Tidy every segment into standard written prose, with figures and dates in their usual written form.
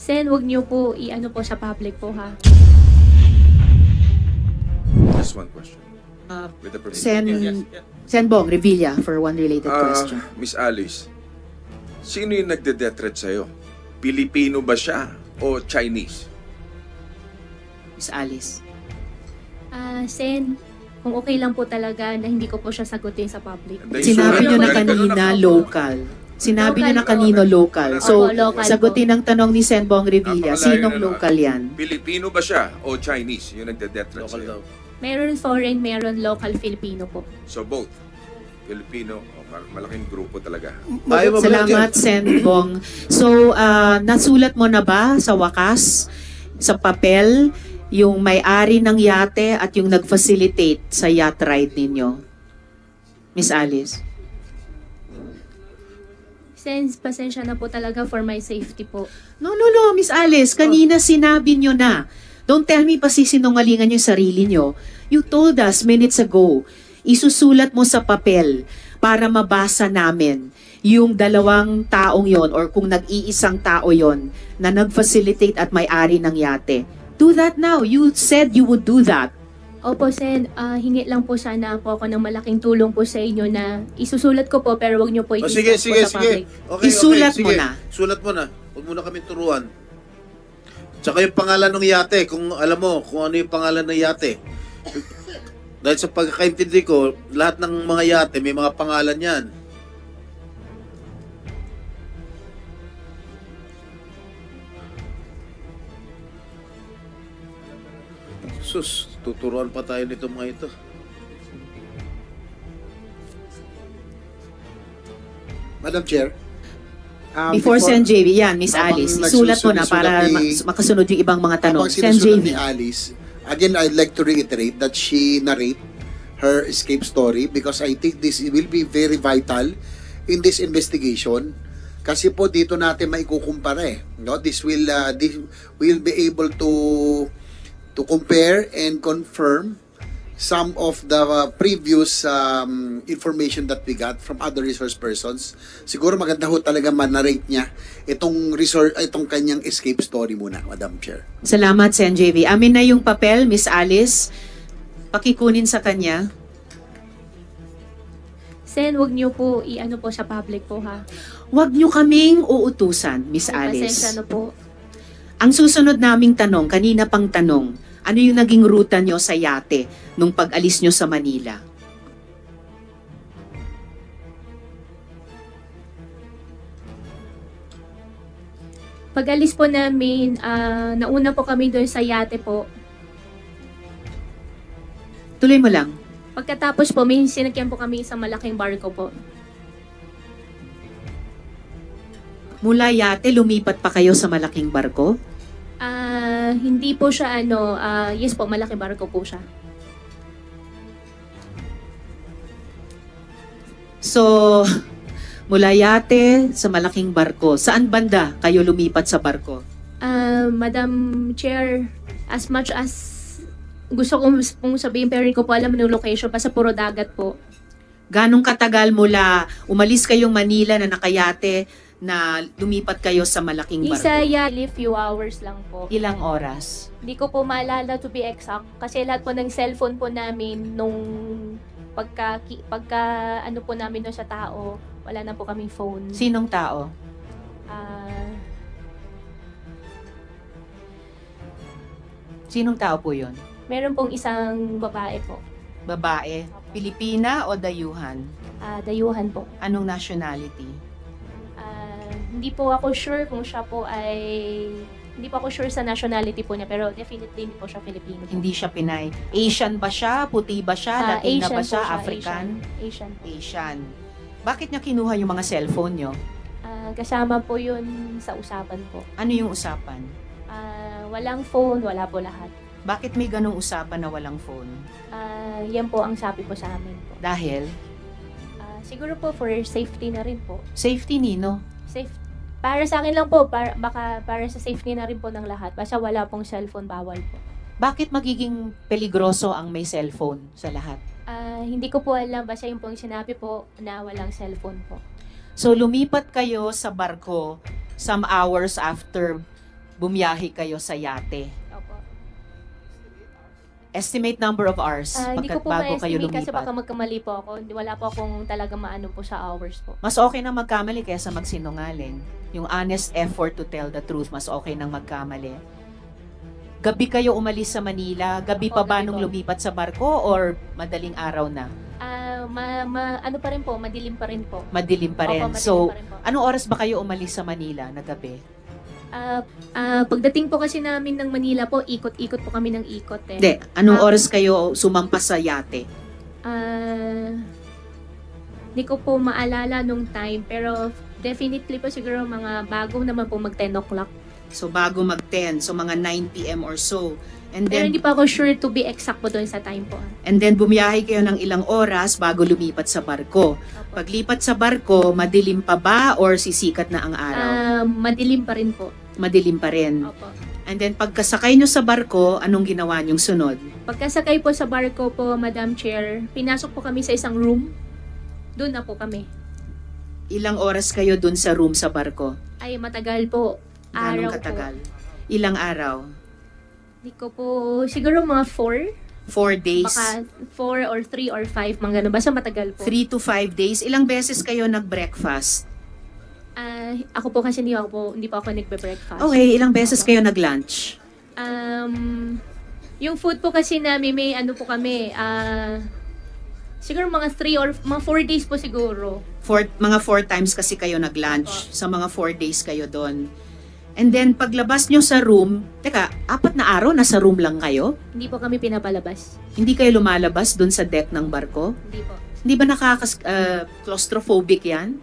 Sen, wag niyo po i-ano po sa public po ha. Just one question. With the permission. Sen, Sen Bong Revilla for one related question. Miss Alice, sino yung nagde-death threat sa'yo? Pilipino ba siya o Chinese? Miss Alice. Sen, kung okay lang po talaga na hindi ko po siya sagutin sa public. Sinabi nyo na kanina local. Sinabi nyo na kanino local. So, Opo, local sagutin ang tanong ni Sen Bong Revilla, Napakalayo sinong na local yan? Pilipino ba siya o Chinese yung nagde-death threat sa'yo? Meron foreign, meron local Filipino po. So both. Filipino, malaking grupo talaga. Salamat, Sen Bong. So, nasulat mo na ba sa wakas, sa papel, yung may-ari ng yate at yung nag-facilitate sa yacht ride ninyo? Miss Alice. Sen, pasensya na po talaga for my safety po. No, Miss Alice. Kanina sinabi nyo na. Don't tell me pa sisinungalingan yung sarili nyo. You told us minutes ago, isusulat mo sa papel para mabasa namin yung dalawang taong yon or kung nag-iisang tao yon na nag-facilitate at may-ari ng yate. Do that now. You said you would do that. Opo, Sen, hingi lang po sana po ako ng malaking tulong po sa inyo na isusulat ko po pero wag niyo po Sige. po sa public. Okay, Isulat mo sige. na. Sulat mo na. Huwag mo na kami turuan. Tsaka yung pangalan ng yate, kung alam mo kung ano yung pangalan ng yate. Dahil sa pagkakaintindi ko, lahat ng mga yate may mga pangalan yan. Sus, tuturuan pa tayo nito mga ito. Madam Chair. Before Sen JV, yan, Miss habang Alice, isulat mo na para makasunod yung ibang mga tanong. Sen JV. Ni Alice, again, I'd like to reiterate that she narrate her escape story because I think this will be very vital in this investigation. Kasi po dito natin maikukumpara eh. No? This will be able to compare and confirm some of the previous information that we got from other resource persons. Siguro maganda ho talaga man-narrate niya itong kanyang escape story muna, Madam Chair. Salamat, Sen JV. Amin na yung papel, Miss Alice. Pakikunin sa kanya. Sen, wag niyo po i-ano po sa public po ha. Huwag nyo kaming uutusan, Miss Alice. Pasensya na po. Ang susunod naming tanong, kanina pang tanong, ano yung naging ruta nyo sa yate nung pag-alis nyo sa Manila? Pag-alis po namin, nauna po kami doon sa yate po. Tuloy mo lang. Pagkatapos po, may sinakyan po kami sa malaking barko po. Mula yate, lumipat pa kayo sa malaking barko? Hindi po siya yes po, malaking barko po siya. So, mula yate sa malaking barko. Saan banda kayo lumipat sa barko? Madam Chair, as much as gusto ko pong sabihin pero hindi ko po alam yung location, basta puro dagat po. Ganong katagal mula umalis kayong Manila na nakayate na lumipat kayo sa malaking barko? Few hours lang po. Ilang oras? Hindi ko po maalala to be exact kasi lahat po ng cellphone po namin nung pagka ano po namin doon sa tao, wala na po kaming phone. Sinong tao? Sinong tao po yun? Meron pong isang babae po. Babae? Pilipina o dayuhan? Dayuhan po. Anong nationality? Hindi po ako sure kung siya po ay... Hindi po ako sure sa nationality po niya, pero definitely hindi po siya Filipino. Hindi siya Pinay. Asian ba siya? Puti ba siya? Latina Asian ba siya? po siya, African? Asian po. Asian. Bakit niya kinuha yung mga cellphone niyo? Kasama po yun sa usapan po. Ano yung usapan? Walang phone, wala po lahat. Bakit may ganong usapan na walang phone? Yan po ang sabi po sa amin po. Dahil? Siguro po for safety na rin po. Safety nino? Para sa akin lang po, baka para sa safety na rin po ng lahat. Basta wala pong cellphone, bawal po. Bakit magiging peligroso ang may cellphone sa lahat? Hindi ko po alam. Basta yung pong sinabi po na walang cellphone po. So lumipat kayo sa barko some hours after bumiyahe kayo sa yate. Opo. Estimate number of hours Hindi ko po bago kayo ma-estimate kasi baka lumipat. magkamali po ako. Wala po akong talaga maano po sa hours po. Mas okay na magkamali kaysa magsinungaling. Yung honest effort to tell the truth, mas okay nang magkamali. Gabi kayo umalis sa Manila? Gabi Opo, pa ba gabi nung po. lumipat sa barko or madaling araw na? Ano pa rin po, madilim pa rin po. Madilim pa rin. Opo, madilim So, pa rin po. anong oras ba kayo umalis sa Manila na gabi? Pagdating po kasi namin ng Manila po, ikot-ikot po kami ng ikot eh. Hindi, anong Ah. oras kayo sumampas sa yate? Hindi ko po maalala nung time, pero definitely po siguro mga bago naman po mag 10 o'clock. So, bago mag-10, so mga 9 p.m. or so. And Pero then, hindi pa ako sure to be exact po doon sa time po. and then bumiyahe kayo ng ilang oras bago lumipat sa barko. Opo. Paglipat sa barko, madilim pa ba or sisikat na ang araw? Madilim pa rin po. Madilim pa rin. Opo. And then pagkasakay nyo sa barko, anong ginawa nyong sunod? Pagkasakay po sa barko po, Madam Chair, pinasok po kami sa isang room. Doon na po kami. Ilang oras kayo dun sa room sa barko? Ay, matagal po. Ganong Araw katagal? po. Ilang araw? Hindi ko po, siguro mga 4. 4 days? Baka 4 or 3 or 5, mga ganun. Basta matagal po. 3 to 5 days? Ilang beses kayo nag-breakfast? Ako po kasi hindi pa ako nagbe-breakfast. Okay, ilang beses kayo nag-lunch? Yung food po kasi namin, may ano po kami, siguro mga 3 or mga 4 days po siguro. Mga 4 times kasi kayo nag-lunch. Sa mga 4 days kayo doon. And then, paglabas nyo sa room, teka, 4 na araw, nasa room lang kayo? Hindi po kami pinapalabas. Hindi kayo lumalabas doon sa deck ng barko? Hindi po. Hindi ba claustrophobic yan?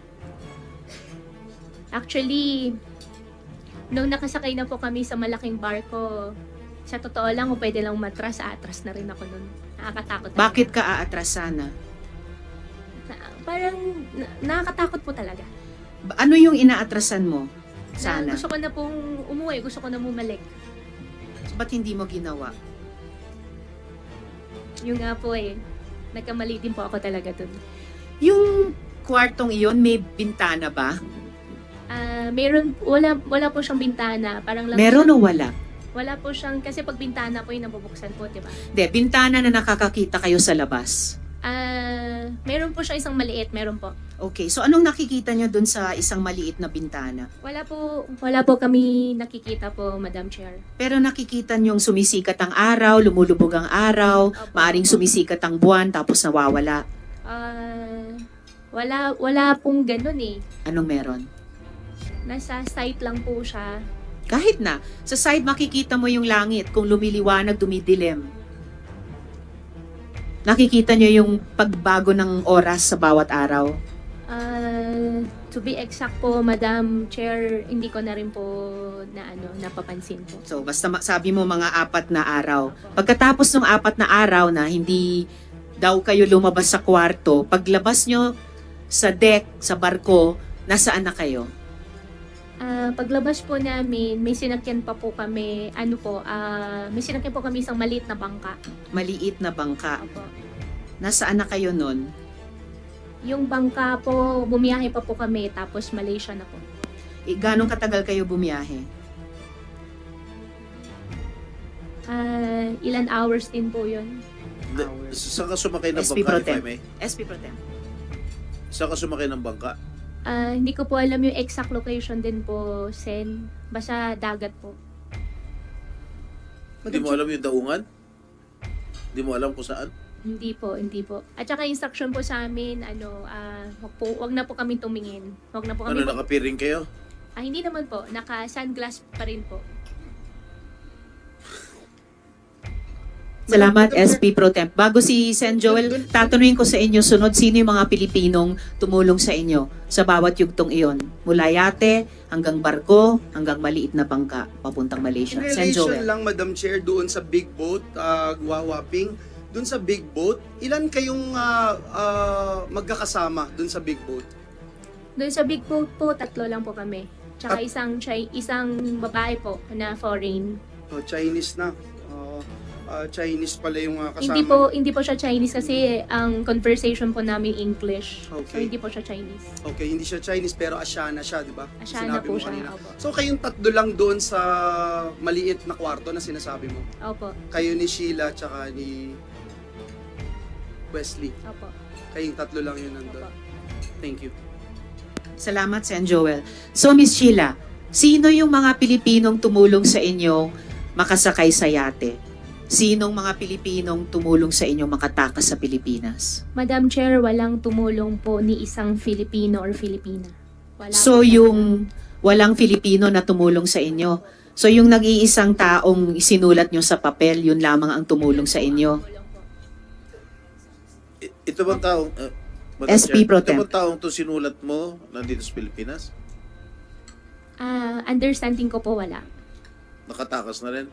Actually, nung nakasakay na po kami sa malaking barko, sa totoo lang, kung pwede lang atras na rin ako nun. Nakakatakot. talaga. Bakit ka aatras sana? Parang nakakatakot po talaga. Ano yung inaatrasan mo? Sana. Gusto ko na pong umuwi, gusto ko na bumalik. So, ba't hindi mo ginawa? Yung nga po nagkamali din po ako talaga dun. Yung kwartong iyon, may bintana ba? Wala po siyang bintana. Parang lang Meron o wala? Wala po siyang, kasi pag bintana po yung nabubuksan po, di ba? Hindi, bintana na nakakakita kayo sa labas. Meron po siyang isang maliit, meron po. Okay, so anong nakikita nyo dun sa isang maliit na bintana? Wala po kami nakikita po, Madam Chair. Pero nakikita nyong sumisikat ang araw, lumulubog ang araw, Opo. maaring sumisikat ang buwan, tapos nawawala. Wala pong ganun eh. Anong meron? Nasa site lang po siya. Kahit na, sa side makikita mo yung langit, kung lumiliwanag, dumidilim. Nakikita nyo yung pagbago ng oras sa bawat araw. To be exact po, Madam Chair, hindi ko na rin po napapansin po. So, basta sabi mo mga 4 na araw. Pagkatapos ng 4 na araw na hindi daw kayo lumabas sa kwarto, paglabas nyo sa deck, sa barko, nasaan na kayo? Paglabas po namin, may sinakyan pa po kami, may sinakyan po kami isang maliit na bangka. Maliit na bangka. Opo. Nasaan na kayo nun? Yung bangka po, bumiyahe pa po kami, tapos Malaysia na po. Ganong katagal kayo bumiyahe? Ilan hours din po yun. Saan ka sumakay ng SP bangka, Pro if I Tem. may? SP Pro Tem. Saan ka sumakay ng bangka? Hindi ko po alam yung exact location din po, Sen. Basta dagat po. Hindi mo alam yung daungan? Hindi mo alam kung saan? Hindi po. At saka instruction po sa amin, wag na po kami tumingin. Wag na po kami. Nakapiring kayo? Hindi naman po. Naka-sunglass pa rin po. Salamat, SP Pro Temp. Bago si Sen Joel, tatanungin ko sa inyo, sunod, sino yung mga Pilipinong tumulong sa inyo sa bawat yugtong iyon? Mula yate, hanggang barko, hanggang maliit na bangka, papuntang Malaysia. In Sen relation Joel. lang, Madam Chair, doon sa big boat, Guwawaping, doon sa big boat, ilan kayong magkakasama doon sa big boat? Doon sa big boat po, 3 lang po kami. Tsaka isang babae po na foreign. Chinese na. Chinese pala yung kasama. Hindi po siya Chinese kasi ang conversation po namin English. So Okay. hindi po siya Chinese. Okay, hindi siya Chinese pero Asiana siya, di ba? Asiana Sinabi po mo siya, kanina. opo. So kayong tatlo lang doon sa maliit na kwarto na sinasabi mo? Opo. Kayo ni Sheila tsaka ni Wesley. Opo. Kayong tatlo lang yun nandun. Opo. Thank you. Salamat, Sen Joel. So, Miss Sheila, sino yung mga Pilipinong tumulong sa inyong makasakay sa yate? Sinong mga Pilipinong tumulong sa inyong makatakas sa Pilipinas? Madam Chair, walang tumulong po ni isang Filipino or Filipina. Wala So, po talaga. yung walang Filipino na tumulong sa inyo. So, yung nag-iisang taong isinulat nyo sa papel, yun lamang ang tumulong sa inyo. Ito bang taong, Madam SP Chair, Pro ito Temp. bang taong to sinulat mo nandito sa Pilipinas? Understanding ko po wala. Nakatakas na rin?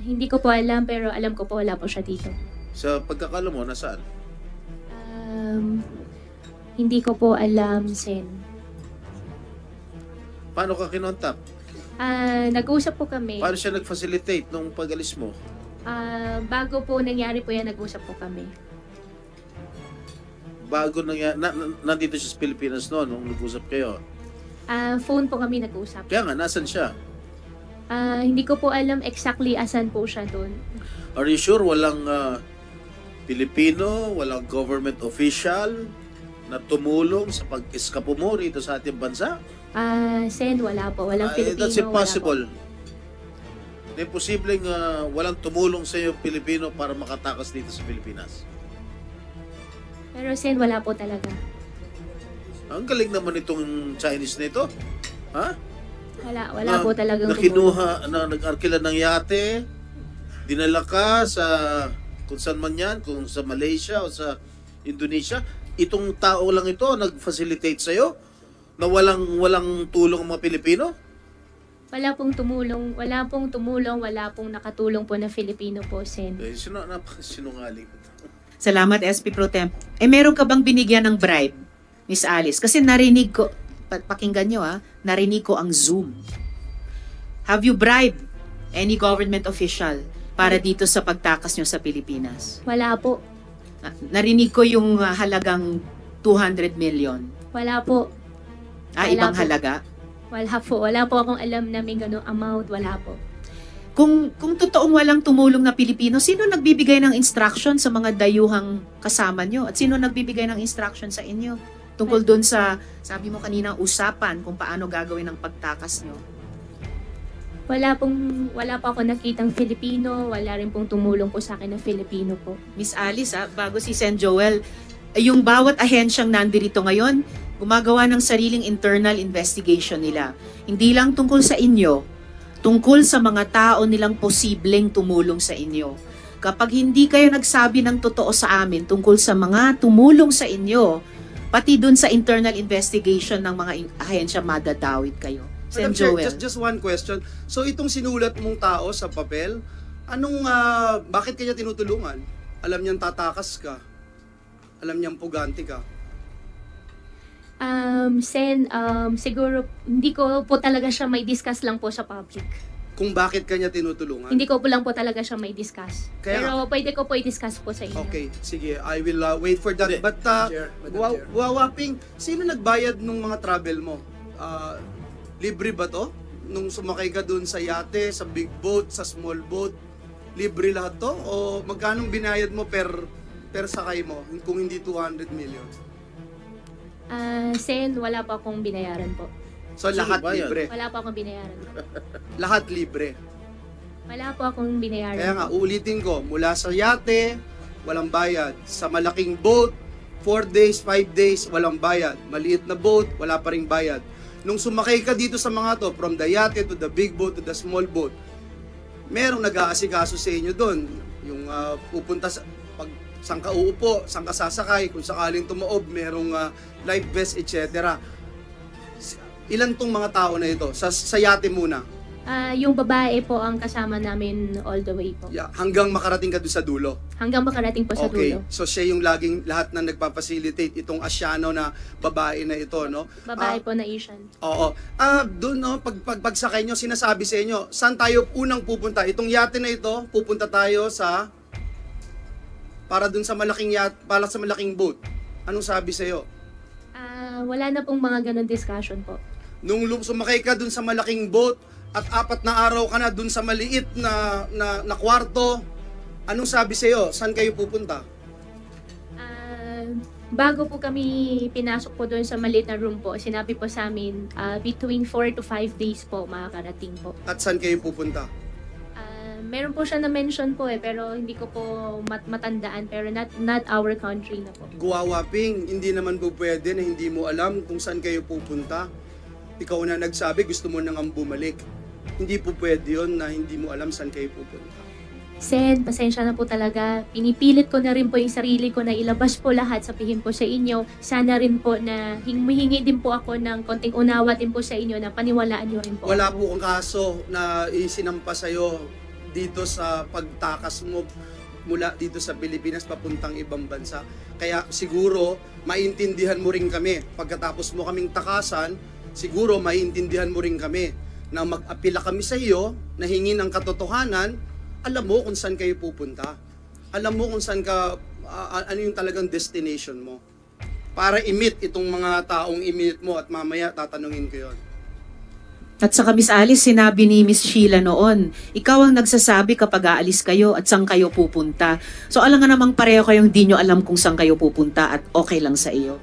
Hindi ko po alam pero alam ko po wala po siya dito. Sa pagkakala mo, nasaan? Hindi ko po alam, Sen. Paano ka kinontak? Nag-usap po kami. Paano siya nag-facilitate nung pag-alis mo? Bago po nangyari po yan, nag-usap po kami. Bago nandito siya sa Pilipinas noon nung nag-usap kayo. Phone po kami nag-usap. Kaya nga, nasan siya? Hindi ko po alam exactly asan po siya doon. Are you sure walang Pilipino, walang government official na tumulong sa pag-eskapo mo rito sa ating bansa? Sen, wala po. Walang Filipino. That's impossible. Imposibleng walang tumulong sa iyo Pilipino para makatakas dito sa Pilipinas. Pero Sen, wala po talaga. Ang galing naman itong Chinese na ito. Ha? Wala po talagang na kinuha, na nag-arkila ng yate, dinala ka sa kung saan man yan, kung sa Malaysia o sa Indonesia, itong tao lang ito nag-facilitate sa'yo na walang tulong ang mga Pilipino? Wala pong tumulong, wala pong nakatulong po na Filipino po, Sen. Napakasinungaling. Salamat, SP Pro Temp. Meron ka bang binigyan ng bribe, Miss Alice? Kasi narinig ko, pakinggan nyo narinig ko ang Zoom. Have you bribed any government official para dito sa pagtakas nyo sa Pilipinas? Wala po. Narinig ko yung halagang 200 million. Wala po. Wala Ibang po. halaga? Wala po. Wala po akong alam na may ganung amount. Wala po. Kung totoong walang tumulong na Pilipino, sino nagbibigay ng instruction sa mga dayuhang kasama nyo? At sino nagbibigay ng instruction sa inyo? Tungkol doon sa, sabi mo kanina, usapan kung paano gagawin ang pagtakas nyo. Wala po ako nakitang Filipino. Wala rin pong tumulong po sa akin na Filipino po. Miss Alice, bago si Sen Joel, yung bawat ahensyang nandirito ngayon, gumagawa ng sariling internal investigation nila. Hindi lang tungkol sa inyo, tungkol sa mga tao nilang posibleng tumulong sa inyo. Kapag hindi kayo nagsabi ng totoo sa amin tungkol sa mga tumulong sa inyo, pati dun sa internal investigation ng mga ahensya, madadawit kayo. Sen Madam Chair, Joel. just one question. So itong sinulat mong tao sa papel, bakit kanya tinutulungan? Alam niyang tatakas ka. Alam niyang puganti ka. Sen, siguro hindi ko po talaga siya may discuss lang po sa public. Kung bakit kanya tinutulungan? Hindi ko po lang po talaga siya may discuss. Kaya Pero pwede ko po i-discuss po sa inyo. Okay, sige. I will wait for that. Hindi. But, Madam Chair. Wawaping, sino nagbayad nung mga travel mo? Libre ba to? Nung sumakay ka dun sa yate, sa big boat, sa small boat, libre lahat to? O magkano binayad mo per sakay mo kung hindi 200 million? Sen, wala pa akong binayaran po. So Sino lahat bayad? libre. Wala pa akong binayaran po. Lahat libre. Wala po akong binayaran. Kaya nga, uulitin ko, mula sa yate, walang bayad. Sa malaking boat, 4 days, 5 days, walang bayad. Maliit na boat, wala pa ring bayad. Nung sumakay ka dito sa mga to, from the yate to the big boat to the small boat, merong nag-aasikaso sa inyo doon. Yung pupunta sa, pag saan ka uupo, saan ka sasakay, kung sakaling tumaob, merong life vest, etc. Ilan tong mga tao na ito? Sa yate muna. Yung babae po ang kasama namin all the way po. Yeah, hanggang makarating ka doon sa dulo. Hanggang makarating po sa Okay. dulo. So siya yung laging lahat na nagpa-facilitate itong Asiano na babae na ito, no? Babae po na Asian. Oo. Doon, no, pagsakay nyo, sinasabi sa inyo, saan tayo unang pupunta? Itong yate na ito, pupunta tayo sa para doon sa malaking para sa malaking boat. Anong sabi sa iyo? Wala na pong mga ganun discussion po. Nung sumakay ka doon sa malaking boat at 4 na araw ka na doon sa maliit na kwarto, anong sabi sa iyo? Saan kayo pupunta? Bago po kami pinasok po doon sa maliit na room po, sinabi po sa amin, between 4 to 5 days po makakarating po. At saan kayo pupunta? Meron po siya na-mention po pero hindi ko po matandaan, pero not our country na po. Guwawaping, hindi naman po pwede na hindi mo alam kung saan kayo pupunta. Ikaw na nagsabi, gusto mo nang bumalik. Hindi po pwede yun na hindi mo alam saan kayo pupunta. Sen, pasensya na po talaga. Pinipilit ko na rin po yung sarili ko na ilabas po lahat, sabihin po sa inyo. Sana rin po na humihingi din po ako ng konting unawa din po sa inyo na paniwalaan nyo rin po. Wala po kang kaso na isinampa sa'yo dito sa pagtakas mo mula dito sa Pilipinas papuntang ibang bansa. Kaya siguro maintindihan mo rin kami. Pagkatapos mo kaming takasan, siguro maintindihan mo rin kami na mag-apila kami sa iyo, na hingi ng katotohanan. Alam mo kung saan kayo pupunta. Alam mo kung saan ka, ano yung talagang destination mo. Para i-meet itong mga taong i-meet mo at mamaya tatanungin ko yun. At saka Miss Alice, sinabi ni Miss Sheila noon, ikaw ang nagsasabi kapag aalis kayo at saan kayo pupunta. So alam nga namang pareho kayong di nyo alam kung saan kayo pupunta at okay lang sa iyo.